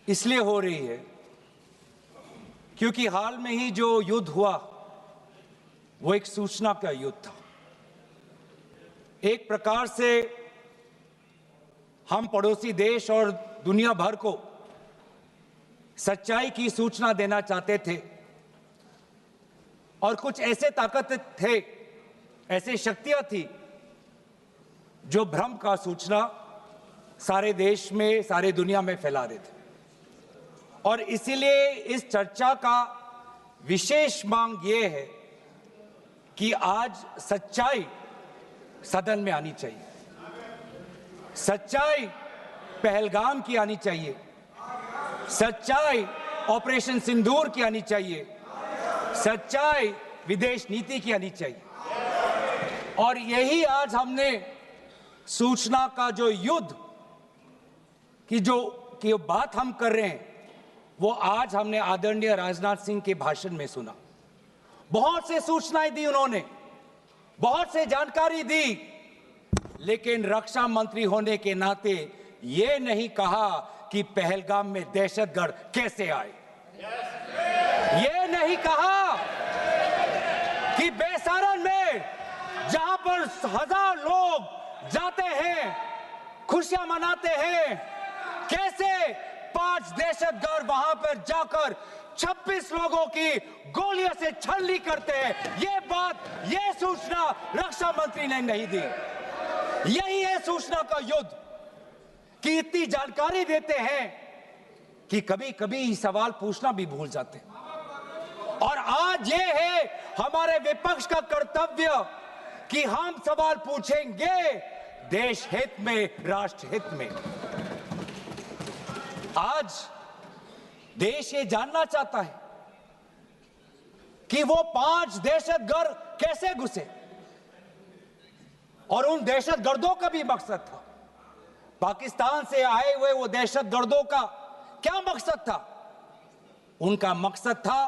इसलिए हो रही है क्योंकि हाल में ही जो युद्ध हुआ वो एक सूचना का युद्ध था। एक प्रकार से हम पड़ोसी देश और दुनिया भर को सच्चाई की सूचना देना चाहते थे और कुछ ऐसे ताकत थे, ऐसी शक्तियां थी जो भ्रम का सूचना सारे देश में, सारे दुनिया में फैला रहे थे। और इसीलिए इस चर्चा का विशेष मांग ये है कि आज सच्चाई सदन में आनी चाहिए, सच्चाई पहलगाम की आनी चाहिए, सच्चाई ऑपरेशन सिंदूर की आनी चाहिए, सच्चाई विदेश नीति की आनी चाहिए। और यही आज हमने सूचना का जो युद्ध की बात हम कर रहे हैं वो आज हमने आदरणीय राजनाथ सिंह के भाषण में सुना। बहुत से सूचनाएं दी उन्होंने, बहुत से जानकारी दी, लेकिन रक्षा मंत्री होने के नाते ये नहीं कहा कि पहलगाम में दहशतगर्द कैसे आए, ये नहीं कहा कि बेसारन में जहां पर 1000 लोग जाते हैं, खुशियां मनाते हैं, कैसे 5 दहशतगर्द वहां पर जाकर 26 लोगों की गोलियों से छलनी करते हैं। ये बात, ये सूचना रक्षा मंत्री ने नहीं दी। यही है सूचना का युद्ध कि इतनी जानकारी देते हैं कि कभी कभी सवाल पूछना भी भूल जाते हैं। और आज ये है हमारे विपक्ष का कर्तव्य कि हम सवाल पूछेंगे देश हित में, राष्ट्र हित में। आज देश ये जानना चाहता है कि वो 5 दहशतगर्द कैसे घुसे और उन दहशतगर्दों का भी मकसद था। पाकिस्तान से आए हुए वो दहशतगर्दों का क्या मकसद था? उनका मकसद था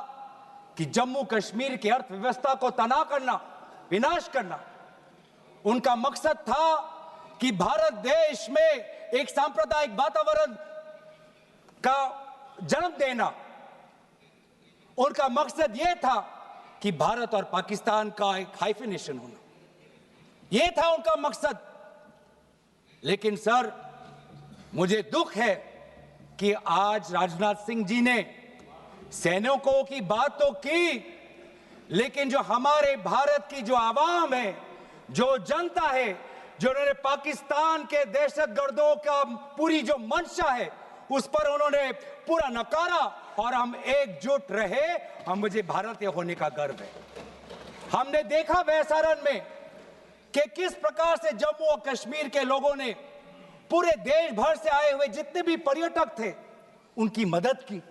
कि जम्मू कश्मीर की अर्थव्यवस्था को तनाव करना, विनाश करना। उनका मकसद था कि भारत देश में एक सांप्रदायिक वातावरण का जन्म देना। उनका मकसद यह था कि भारत और पाकिस्तान का एक हाइफिनेशन होना, यह था उनका मकसद। लेकिन सर, मुझे दुख है कि आज राजनाथ सिंह जी ने सैनिकों की बात तो की, लेकिन जो हमारे भारत की जो आवाम है, जो जनता है, जो उन्होंने पाकिस्तान के दहशतगर्दों का पूरी जो मंशा है उस पर उन्होंने पूरा नकारा और हम एकजुट रहे। हम, मुझे भारतीय होने का गर्व है। हमने देखा बेसारन में कि किस प्रकार से जम्मू और कश्मीर के लोगों ने पूरे देश भर से आए हुए जितने भी पर्यटक थे उनकी मदद की।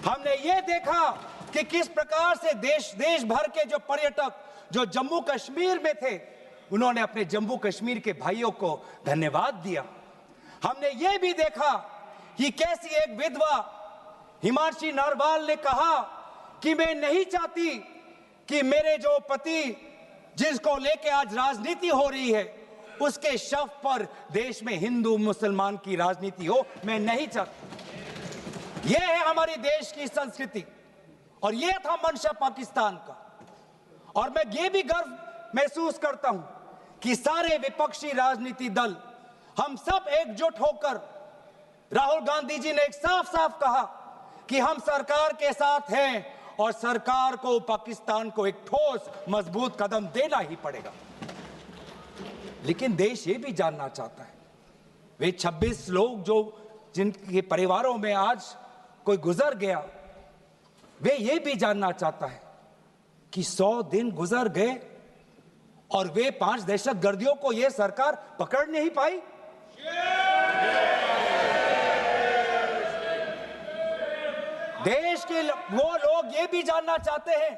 हमने ये देखा कि किस प्रकार से देश भर के जो पर्यटक जो जम्मू कश्मीर में थे उन्होंने अपने जम्मू कश्मीर के भाइयों को धन्यवाद दिया। हमने ये भी देखा कि कैसी एक विधवा हिमांशी नरवाल ने कहा कि मैं नहीं चाहती कि मेरे जो पति जिसको लेके आज राजनीति हो रही है उसके शव पर देश में हिंदू मुसलमान की राजनीति हो, मैं नहीं चाहती। यह है हमारी देश की संस्कृति और यह था मंशा पाकिस्तान का। और मैं ये भी गर्व महसूस करता हूं कि सारे विपक्षी राजनीति दल, हम सब एकजुट होकर, राहुल गांधी जी ने एक साफ साफ कहा कि हम सरकार के साथ हैं और सरकार को पाकिस्तान को एक ठोस मजबूत कदम देना ही पड़ेगा। लेकिन देश ये भी जानना चाहता है, वे 26 लोग जो जिनके परिवारों में आज कोई गुजर गया, वे ये भी जानना चाहता है कि 100 दिन गुजर गए और वे 5 दहशतगर्दियों को ये सरकार पकड़ नहीं पाई। देश के वो लोग ये भी जानना चाहते हैं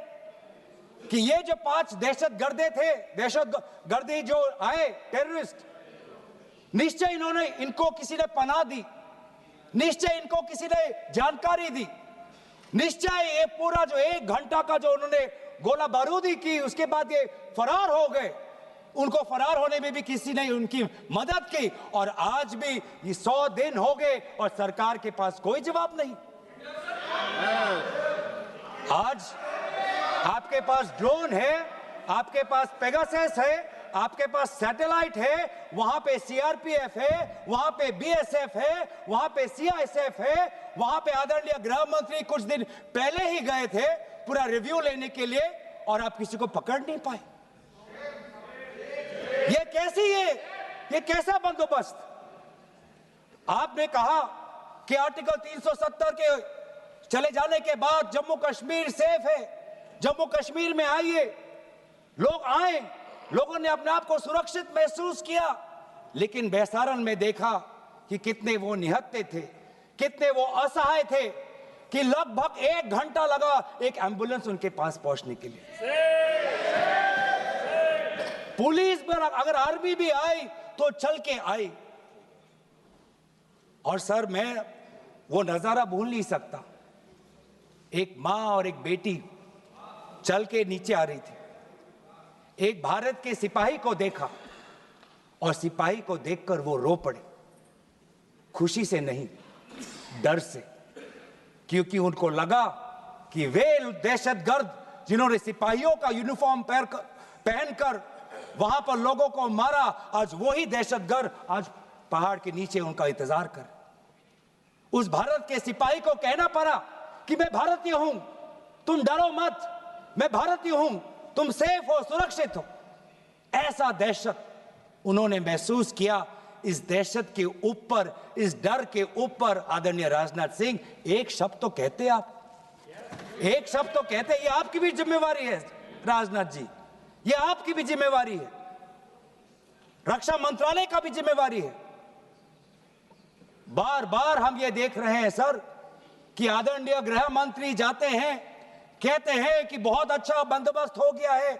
कि ये जो 5 दहशतगर्दे थे, दहशतगर्दी जो आए टेररिस्ट, निश्चय इनको किसी ने पनाह दी, निश्चय इनको किसी ने जानकारी दी, निश्चय ये पूरा जो 1 घंटा का जो उन्होंने गोला बारूदी की उसके बाद ये फरार हो गए, उनको फरार होने में भी किसी ने उनकी मदद की, और आज भी ये 100 दिन हो गए और सरकार के पास कोई जवाब नहीं। आज आपके पास ड्रोन है, आपके पास पेगासस है, आपके पास सैटेलाइट है, वहां पे सीआरपीएफ है, वहां पे बीएसएफ है, वहां पे सीआईएसएफ है, वहां पे आदरणीय गृह मंत्री कुछ दिन पहले ही गए थे पूरा रिव्यू लेने के लिए, और आप किसी को पकड़ नहीं पाए। ये कैसी है, ये कैसा बंदोबस्त? आपने कहा कि आर्टिकल 370 के चले जाने के बाद जम्मू कश्मीर सेफ है, जम्मू कश्मीर में आइए, लोग आए, लोगों ने अपने आप को सुरक्षित महसूस किया, लेकिन बेसारन में देखा कि कितने वो निहत्थे थे, कितने वो असहाय थे, कि लगभग 1 घंटा लगा एक एम्बुलेंस उनके पास पहुंचने के लिए। पुलिस पर अगर आर्मी भी आई तो चल के आई। और सर, मैं वो नजारा भूल नहीं सकता, एक मां और एक बेटी चल के नीचे आ रही थी, एक भारत के सिपाही को देखा और सिपाही को देखकर वो रो पड़े, खुशी से नहीं, डर से, क्योंकि उनको लगा कि वे दहशतगर्द जिन्होंने सिपाहियों का यूनिफॉर्म पहनकर वहां पर लोगों को मारा, आज वही दहशतगर्द आज पहाड़ के नीचे उनका इंतजार कर। उस भारत के सिपाही को कहना पड़ा कि मैं भारतीय हूं, तुम डरो मत, मैं भारतीय हूं, तुम सेफ हो, सुरक्षित हो। ऐसा दहशत उन्होंने महसूस किया। इस दहशत के ऊपर, इस डर के ऊपर आदरणीय राजनाथ सिंह एक शब्द तो कहते, आप एक शब्द तो कहते, ये आपकी भी जिम्मेवारी है राजनाथ जी, ये आपकी भी जिम्मेवारी है, रक्षा मंत्रालय का भी जिम्मेवारी है। बार बार हम ये देख रहे हैं सर कि आदरणीय गृह मंत्री जाते हैं, कहते हैं कि बहुत अच्छा बंदोबस्त हो गया है,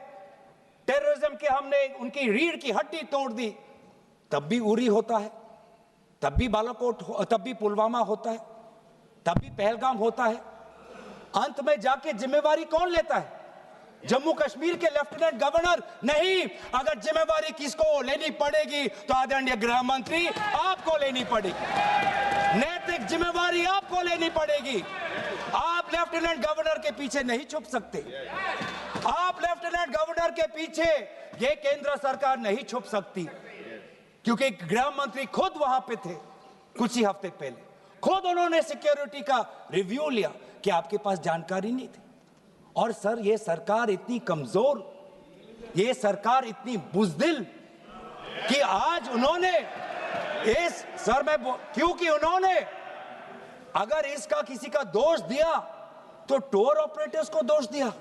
टेररिज्म के हमने उनकी रीढ़ की हड्डी तोड़ दी, तब भी उरी होता है, तब भी बालाकोट, तब भी पुलवामा होता है, तब भी पहलगाम होता है। अंत में जाके जिम्मेवारी कौन लेता है? जम्मू कश्मीर के लेफ्टिनेंट गवर्नर नहीं। अगर जिम्मेवारी किसको लेनी पड़ेगी तो आदरणीय गृह मंत्री आपको लेनी पड़ेगी, नैतिक जिम्मेवारी आपको लेनी पड़ेगी। आप लेफ्टिनेंट गवर्नर के पीछे नहीं छुप सकते, आप लेफ्टिनेंट गवर्नर के पीछे ये केंद्र सरकार नहीं छुप सकती, क्योंकि गृह मंत्री खुद वहां पे थे कुछ ही हफ्ते पहले, खुद उन्होंने सिक्योरिटी का रिव्यू लिया कि आपके पास जानकारी नहीं थी। और सर, ये सरकार इतनी कमजोर, ये सरकार इतनी बुज़दिल कि आज उन्होंने इस सर में, क्योंकि उन्होंने अगर इसका किसी का दोष दिया तो टूर ऑपरेटर्स को दोष दिया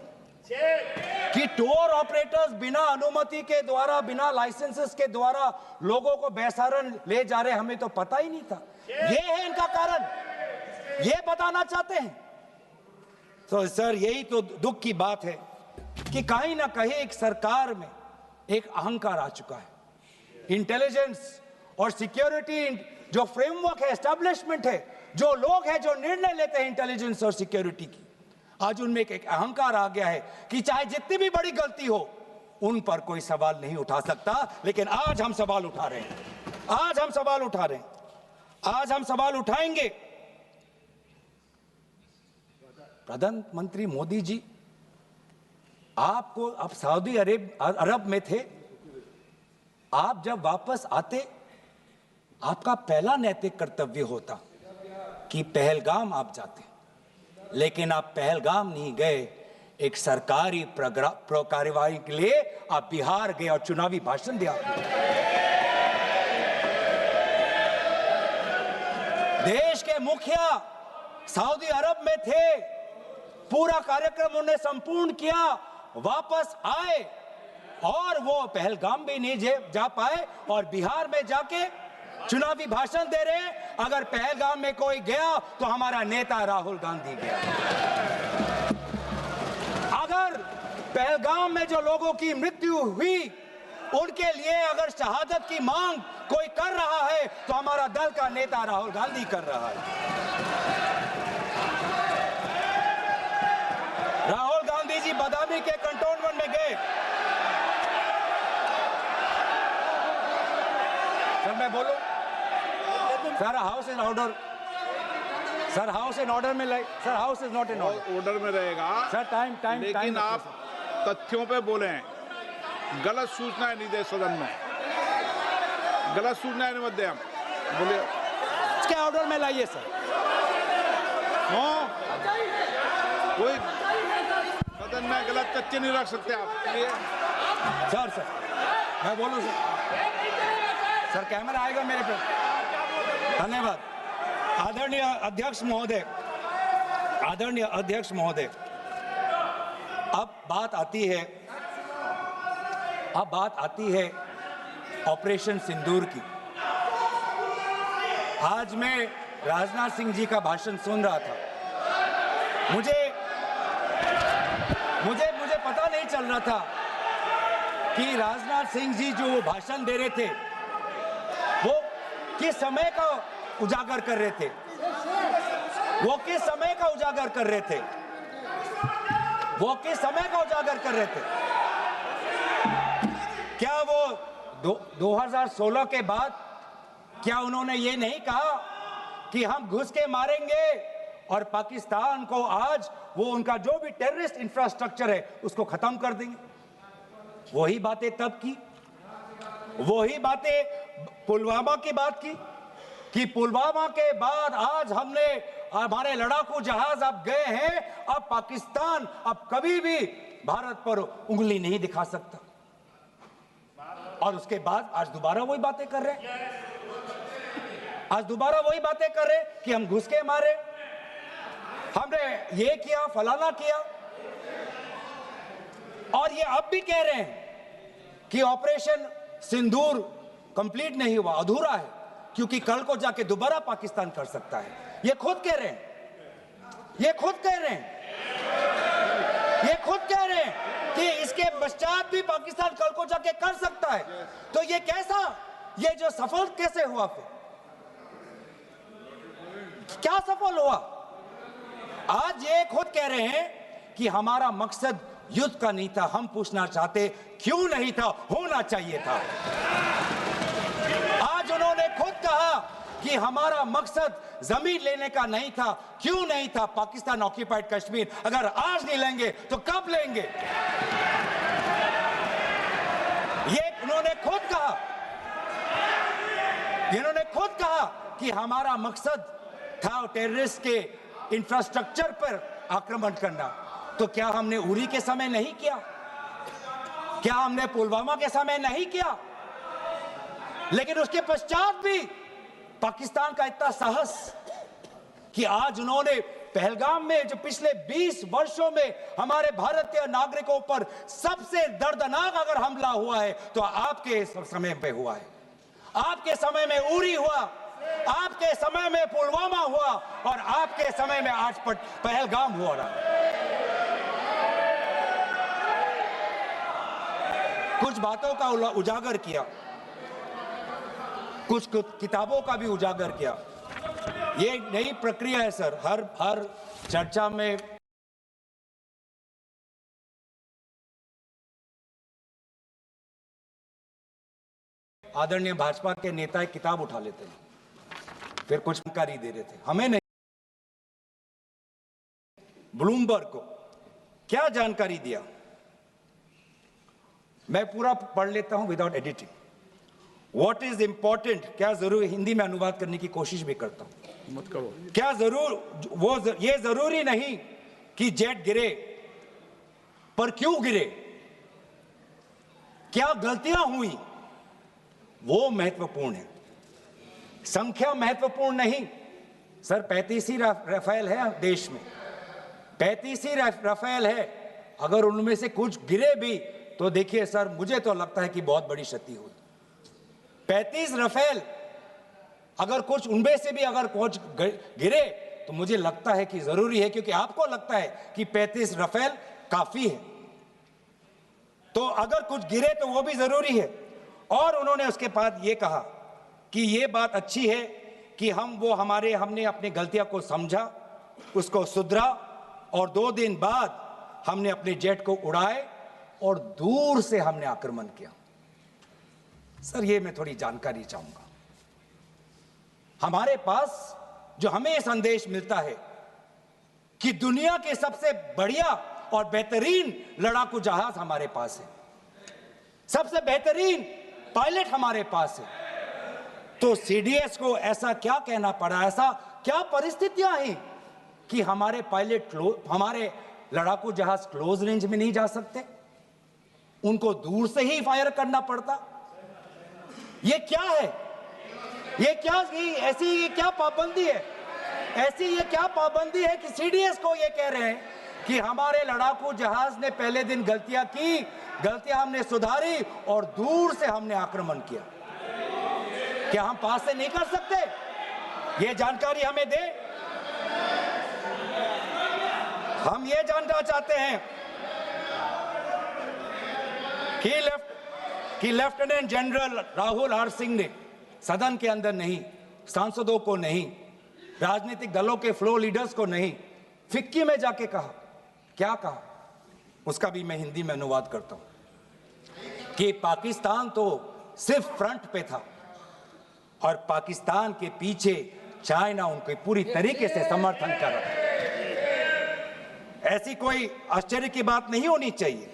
कि टूर ऑपरेटर्स बिना अनुमति के द्वारा, बिना लाइसेंसेस के द्वारा लोगों को बेसारन ले जा रहे, हमें तो पता ही नहीं था। ये है इनका कारण, ये बताना चाहते हैं। तो सर, यही तो दुख की बात है कि कहीं ना कहीं एक सरकार में एक अहंकार आ चुका है। इंटेलिजेंस और सिक्योरिटी जो फ्रेमवर्क है, एस्टैब्लिशमेंट है, जो लोग हैं जो निर्णय लेते हैं इंटेलिजेंस और सिक्योरिटी की, आज उनमें एक अहंकार आ गया है कि चाहे जितनी भी बड़ी गलती हो उन पर कोई सवाल नहीं उठा सकता। लेकिन आज हम सवाल उठा रहे हैं, आज हम सवाल उठा रहे हैं, आज हम सवाल उठाएंगे। प्रधानमंत्री मोदी जी, आपको, आप सऊदी अरब में थे, आप जब वापस आते आपका पहला नैतिक कर्तव्य होता कि पहलगाम आप जाते, लेकिन आप पहलगाम नहीं गए, एक सरकारी कार्यवाही के लिए आप बिहार गए और चुनावी भाषण दिया। देश के मुखिया सऊदी अरब में थे, पूरा कार्यक्रम उन्हें संपूर्ण किया, वापस आए और वो पहलगाम भी नहीं जा पाए और बिहार में जाके चुनावी भाषण दे रहे हैं। अगर पहलगाम में कोई गया तो हमारा नेता राहुल गांधी गया। अगर पहलगाम में जो लोगों की मृत्यु हुई उनके लिए अगर शहादत की मांग कोई कर रहा है तो हमारा दल का नेता राहुल गांधी कर रहा है। राहुल गांधी जी बदामी के कंटोनमेंट में गए, सर मैं बोलूं? Sir house in order. Sir house in order में लाइए। Sir house is not in order. Order में रहेगा सर टाइम लेकिन आप तथ्यों पे बोलें। गलत सूचनाएं नहीं दे सदन में, गलत सूचनाएं नहीं मत दे। हम बोलिए इसके ऑर्डर में लाइए सर। कोई सदन में गलत तथ्य नहीं रख सकते आप। सर मैं बोलूं सर कैमरा आएगा मेरे पे। धन्यवाद। आदरणीय अध्यक्ष महोदय, अब बात आती है ऑपरेशन सिंदूर की। आज मैं राजनाथ सिंह जी का भाषण सुन रहा था। मुझे पता नहीं चल रहा था कि राजनाथ सिंह जी जो वो भाषण दे रहे थे वो किस समय का उजागर कर रहे थे। क्या वो 2016 के बाद क्या उन्होंने ये नहीं कहा कि हम घुस के मारेंगे और पाकिस्तान को आज वो उनका जो भी टेररिस्ट इंफ्रास्ट्रक्चर है उसको खत्म कर देंगे? वही बातें तब की, वही बातें पुलवामा की बात की कि पुलवामा के बाद आज हमारे लड़ाकू जहाज अब गए हैं, अब पाकिस्तान अब कभी भी भारत पर उंगली नहीं दिखा सकता। और उसके बाद आज दोबारा वही बातें कर रहे हैं। कि हम घुस के मारे, हमने ये किया, फलाना किया। और ये अब भी कह रहे हैं कि ऑपरेशन सिंदूर कंप्लीट नहीं हुआ, अधूरा है, क्योंकि कल को जाके दोबारा पाकिस्तान कर सकता है। ये खुद कह रहे हैं कि इसके पश्चात भी पाकिस्तान कल को जाके कर सकता है। तो ये जो सफल कैसे हुआ? फिर क्या सफल हुआ? आज ये खुद कह रहे हैं कि हमारा मकसद युद्ध का नहीं था। हम पूछना चाहते क्यों नहीं था, होना चाहिए था। आज उन्होंने खुद कहा कि हमारा मकसद जमीन लेने का नहीं था। क्यों नहीं था? पाकिस्तान ऑक्यूपाइड कश्मीर अगर आज नहीं लेंगे तो कब लेंगे? ये इन्होंने खुद कहा कि हमारा मकसद था टेररिस्ट के इंफ्रास्ट्रक्चर पर आक्रमण करना। तो क्या हमने उरी के समय नहीं किया? क्या हमने पुलवामा के समय नहीं किया? लेकिन उसके पश्चात भी पाकिस्तान का इतना साहस कि आज उन्होंने पहलगाम में जो पिछले 20 वर्षों में हमारे भारतीय नागरिकों पर सबसे दर्दनाक अगर हमला हुआ है तो आपके समय पे हुआ है। आपके समय में उरी हुआ, आपके समय में पुलवामा हुआ और आपके समय में आज पहलगाम हो रहा है। कुछ बातों का उजागर किया, कुछ किताबों का भी उजागर किया। ये नई प्रक्रिया है सर। हर चर्चा में आदरणीय भाजपा के नेता एक किताब उठा लेते हैं, फिर कुछ जानकारी दे रहे थे, हमें नहीं। ब्लूमबर्ग को क्या जानकारी दिया, मैं पूरा पढ़ लेता हूं without editing. What is important, क्या जरूरी, हिंदी में अनुवाद करने की कोशिश भी करता हूं, मत करो। क्या ये जरूरी नहीं कि जेट गिरे, पर क्यों गिरे, क्या गलतियां हुई, वो महत्वपूर्ण है। संख्या महत्वपूर्ण नहीं सर। 35 ही राफेल है देश में, 35 ही राफेल है। अगर उनमें से कुछ गिरे भी तो देखिए सर, मुझे तो लगता है कि बहुत बड़ी क्षति हुई। 35 राफेल, अगर कुछ उनमें से भी अगर कुछ गिरे तो मुझे लगता है कि जरूरी है, क्योंकि आपको लगता है कि 35 राफेल काफी है, तो अगर कुछ गिरे तो वो भी जरूरी है। और उन्होंने उसके बाद ये कहा कि ये बात अच्छी है कि हमने अपनी गलतियां को समझा, उसको सुधरा, और 2 दिन बाद हमने अपने जेट को उड़ाए और दूर से हमने आक्रमण किया। सर ये मैं थोड़ी जानकारी चाहूंगा। हमारे पास जो हमें संदेश मिलता है कि दुनिया के सबसे बढ़िया और बेहतरीन लड़ाकू जहाज हमारे पास है, सबसे बेहतरीन पायलट हमारे पास है, तो सीडीएस को ऐसा क्या कहना पड़ा, ऐसा क्या परिस्थितियां हैं कि हमारे पायलट हमारे लड़ाकू जहाज क्लोज रेंज में नहीं जा सकते, उनको दूर से ही फायर करना पड़ता। ये क्या है? ये क्या पाबंदी है? ऐसी ये क्या पाबंदी है कि सीडीएस को ये कह रहे हैं कि हमारे लड़ाकू जहाज ने पहले दिन गलतियां की, गलतियां हमने सुधारी और दूर से हमने आक्रमण किया। क्या हम पास से नहीं कर सकते? ये जानकारी हमें दे। हम ये जानना चाहते हैं कि lieutenant general Rahul R Singh ने सदन के अंदर नहीं, सांसदों को नहीं, राजनीतिक दलों के फ्लो लीडर्स को नहीं, फिक्की में जाके कहा। क्या कहा? उसका भी मैं हिंदी में अनुवाद करता हूं कि पाकिस्तान तो सिर्फ फ्रंट पे था और पाकिस्तान के पीछे चाइना उनके पूरी तरीके से समर्थन कर रहा है। ऐसी कोई आश्चर्य की बात नहीं होनी चाहिए,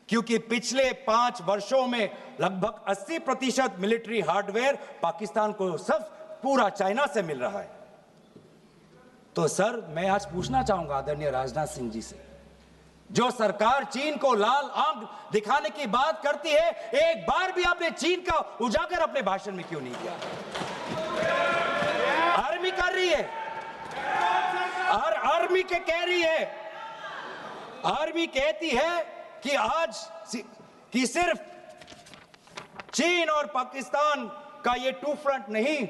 क्योंकि पिछले 5 वर्षों में लगभग 80% मिलिट्री हार्डवेयर पाकिस्तान को सब पूरा चाइना से मिल रहा है। तो सर, मैं आज पूछना चाहूंगा आदरणीय राजनाथ सिंह जी से, जो सरकार चीन को लाल आंख दिखाने की बात करती है, एक बार भी आपने चीन का उजागर अपने भाषण में क्यों नहीं किया? आर्मी कर रही है, आर्मी के कह रही है, आर्मी कहती है कि आज कि सिर्फ चीन और पाकिस्तान का ये 2 फ्रंट नहीं,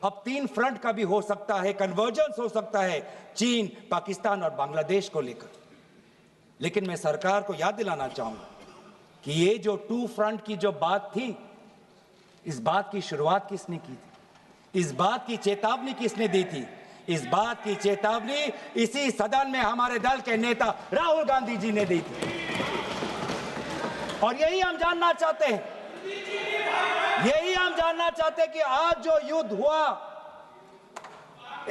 अब 3 फ्रंट का भी हो सकता है, कन्वर्जेंस हो सकता है चीन, पाकिस्तान और बांग्लादेश को लेकर। लेकिन मैं सरकार को याद दिलाना चाहूंगा कि ये जो 2 फ्रंट की जो बात थी, इस बात की शुरुआत किसने की थी? इस बात की चेतावनी किसने दी थी? इस बात की चेतावनी इसी सदन में हमारे दल के नेता राहुल गांधी जी ने दी थी। और यही हम जानना चाहते हैं, यही हम जानना चाहते हैं कि आज जो युद्ध हुआ,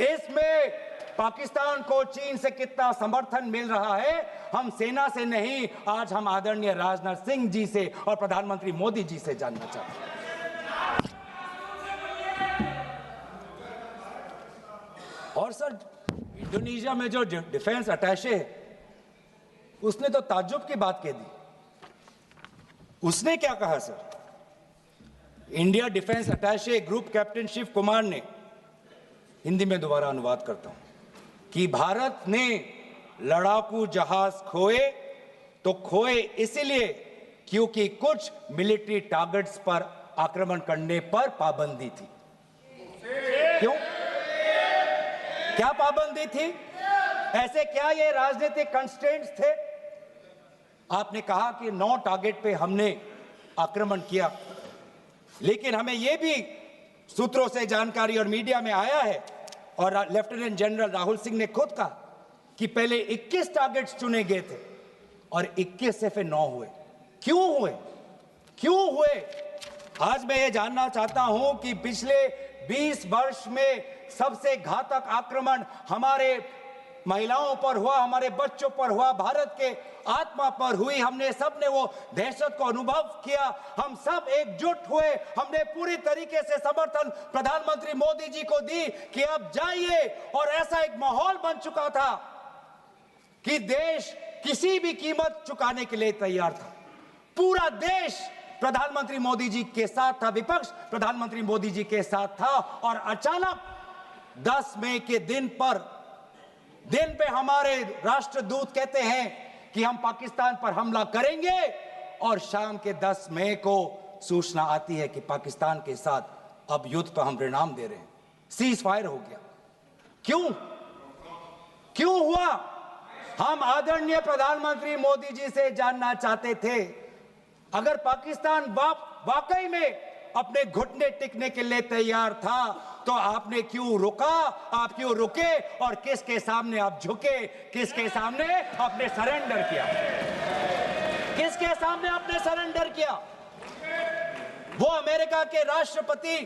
इसमें पाकिस्तान को चीन से कितना समर्थन मिल रहा है। हम सेना से नहीं, आज हम आदरणीय राजनाथ सिंह जी से और प्रधानमंत्री मोदी जी से जानना चाहते हैं। और सर, इंडोनेशिया में जो डिफेंस अटैचे है, उसने तो ताज्जुब की बात कह दी। उसने क्या कहा sir? India defence attache group captain Shiv Kumar ने, हिंदी में दोबारा अनुवाद करता हूं, कि भारत ने लड़ाकू जहाज खोए तो खोए इसलिए क्योंकि कुछ मिलिट्री टारगेट्स पर आक्रमण करने पर पाबंदी थी। क्यों? क्या पाबंदी थी? ऐसे क्या ये राजनीतिक कंस्ट्रेंट्स थे? आपने कहा कि 9 टारगेट पे हमने आक्रमण किया, लेकिन हमें यह भी सूत्रों से जानकारी और मीडिया में आया है, और लेफ्टिनेंट जनरल राहुल सिंह ने खुद कहा कि पहले 21 टारगेट्स चुने गए थे और 21 से फिर 9 हुए। क्यों हुए? क्यों हुए? आज मैं ये जानना चाहता हूं कि पिछले 20 वर्ष में सबसे घातक आक्रमण हमारे महिलाओं पर हुआ, हमारे बच्चों पर हुआ, भारत के आत्मा पर हुई। हमने सबने वो दहशत को अनुभव किया, हम सब एकजुट हुए, हमने पूरी तरीके से समर्थन प्रधानमंत्री मोदी जी को दी कि अब जाइए, और ऐसा एक माहौल बन चुका था कि देश किसी भी कीमत चुकाने के लिए तैयार था। पूरा देश प्रधानमंत्री मोदी जी के साथ था, विपक्ष प्रधानमंत्री मोदी जी के साथ था, और अचानक 10 मई के दिन पे हमारे राष्ट्रदूत कहते हैं कि हम पाकिस्तान पर हमला करेंगे, और शाम के 10 मई को सूचना आती है कि पाकिस्तान के साथ अब युद्ध पर हम परिणाम दे रहे हैं, सीज फायर हो गया। क्यों हुआ? हम आदरणीय प्रधानमंत्री मोदी जी से जानना चाहते थे, अगर पाकिस्तान वाकई में अपने घुटने टिकने के लिए तैयार था तो आपने क्यों रुका? आप क्यों रुके और किसके सामने आप झुके? किसके सामने आपने सरेंडर किया? किसके सामने आपने सरेंडर किया? वो अमेरिका के राष्ट्रपति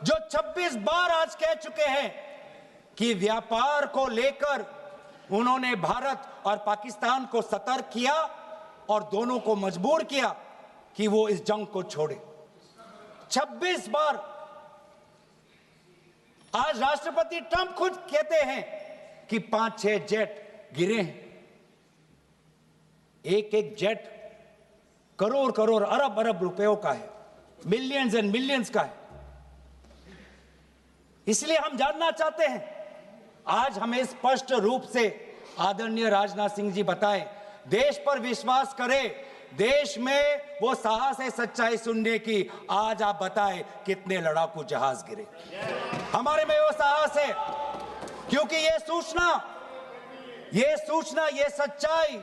जो 26 बार आज कह चुके हैं कि व्यापार को लेकर उन्होंने भारत और पाकिस्तान को सतर्क किया और दोनों को मजबूर किया कि वो इस जंग को छोड़े। 26 बार। आज राष्ट्रपति ट्रंप खुद कहते हैं कि 5-6 जेट गिरे हैं। एक एक जेट करोड़ करोड़ अरब अरब रुपयों का है, मिलियंस एंड मिलियंस का है। इसलिए हम जानना चाहते हैं, आज हमें स्पष्ट रूप से आदरणीय राजनाथ सिंह जी बताएं, देश पर विश्वास करें, देश में वो साहस है सच्चाई सुनने की। आज आप बताएं कितने लड़ाकू जहाज गिरे। हमारे में वो साहस है, क्योंकि ये सूचना, ये सच्चाई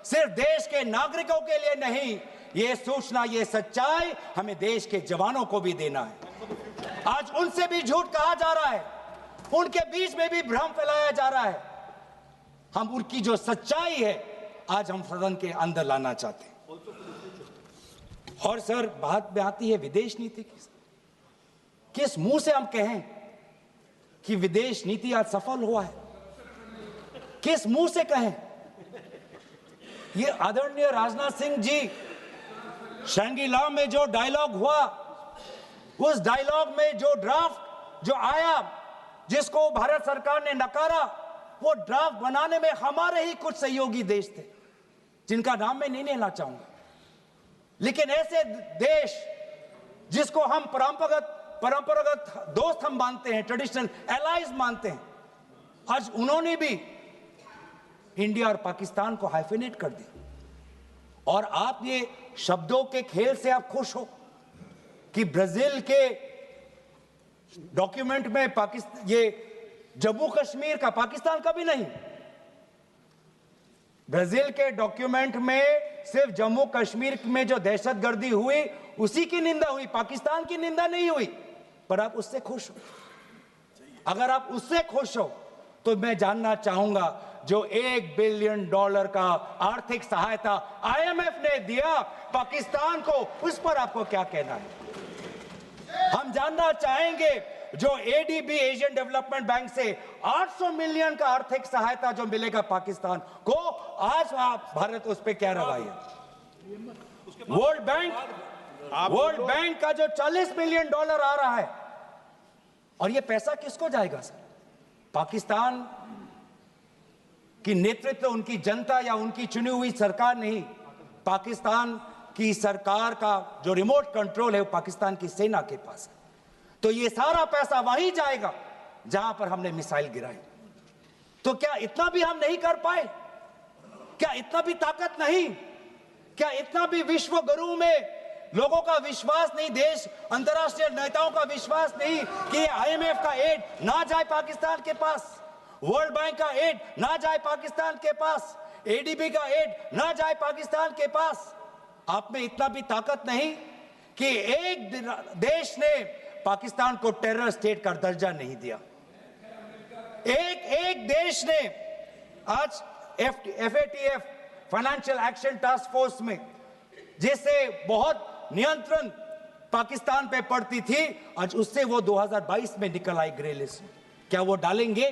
सिर्फ देश के नागरिकों के लिए नहीं, ये सूचना, ये सच्चाई हमें देश के जवानों को भी देना है। आज उनसे भी झूठ कहा जा रहा है, उनके बीच में भी भ्रम फैलाया जा रहा है। हम उनकी जो सच्चाई है आज हम सदन के अंदर लाना चाहते हैं। और सर, बात में आती है विदेश नीति की। किस मुंह से हम कहें कि विदेश नीति आज सफल हुआ है? किस मुंह से कहें? ये आदरणीय राजनाथ सिंह जी, शंगीला में जो डायलॉग हुआ, उस डायलॉग में जो ड्राफ्ट जो आया, जिसको भारत सरकार ने नकारा, वो ड्राफ्ट बनाने में हमारे ही कुछ सहयोगी देश थे, जिनका नाम मैं नहीं लेना चाहूंगा। लेकिन ऐसे देश जिसको हम परंपरागत दोस्त हम मानते हैं, ट्रेडिशनल एलाइज मानते हैं, आज उन्होंने भी इंडिया और पाकिस्तान को हाइफिनेट कर दिया। और आप ये शब्दों के खेल से आप खुश हो कि ब्राजील के डॉक्यूमेंट में पाकिस्तान, ये जम्मू कश्मीर का, पाकिस्तान का भी नहीं, ब्राजील के डॉक्यूमेंट में सिर्फ जम्मू कश्मीर में जो दहशतगर्दी हुई उसी की निंदा हुई, पाकिस्तान की निंदा नहीं हुई। पर आप उससे खुश हो? अगर आप उससे खुश हो तो मैं जानना चाहूंगा, जो $1 बिलियन का आर्थिक सहायता IMF ने दिया पाकिस्तान को, उस पर आपको क्या कहना है? हम जानना चाहेंगे, जो ADB, एशियन डेवलपमेंट बैंक से 800 मिलियन का आर्थिक सहायता जो मिलेगा पाकिस्तान को, आज भारत उस पर क्या रवैया? वर्ल्ड बैंक का जो $40 मिलियन आ रहा है, और ये पैसा किसको जाएगा सर? पाकिस्तान की नेतृत्व उनकी जनता या उनकी चुनी हुई सरकार नहीं, पाकिस्तान की सरकार का जो रिमोट कंट्रोल है वो पाकिस्तान की सेना के पास है। तो ये सारा पैसा वहीं जाएगा जहां पर हमने मिसाइल गिराई। तो क्या इतना भी हम नहीं कर पाए? क्या इतना भी ताकत नहीं? क्या इतना भी विश्व गुरु में लोगों का विश्वास नहीं, देश अंतर्राष्ट्रीय नेताओं का विश्वास नहीं कि IMF का एड ना जाए पाकिस्तान के पास, वर्ल्ड बैंक का एड ना जाए पाकिस्तान के पास, ADB का एड ना जाए पाकिस्तान के पास? आप में इतना भी ताकत नहीं कि एक देश ने पाकिस्तान को टेरर स्टेट का दर्जा नहीं दिया। एक देश ने आज FATF, financial action task force में, जिससे बहुत नियंत्रण पाकिस्तान पे पड़ती थी, आज उससे वो 2022 में निकल आई ग्रे लिस्ट में। क्या वो डालेंगे?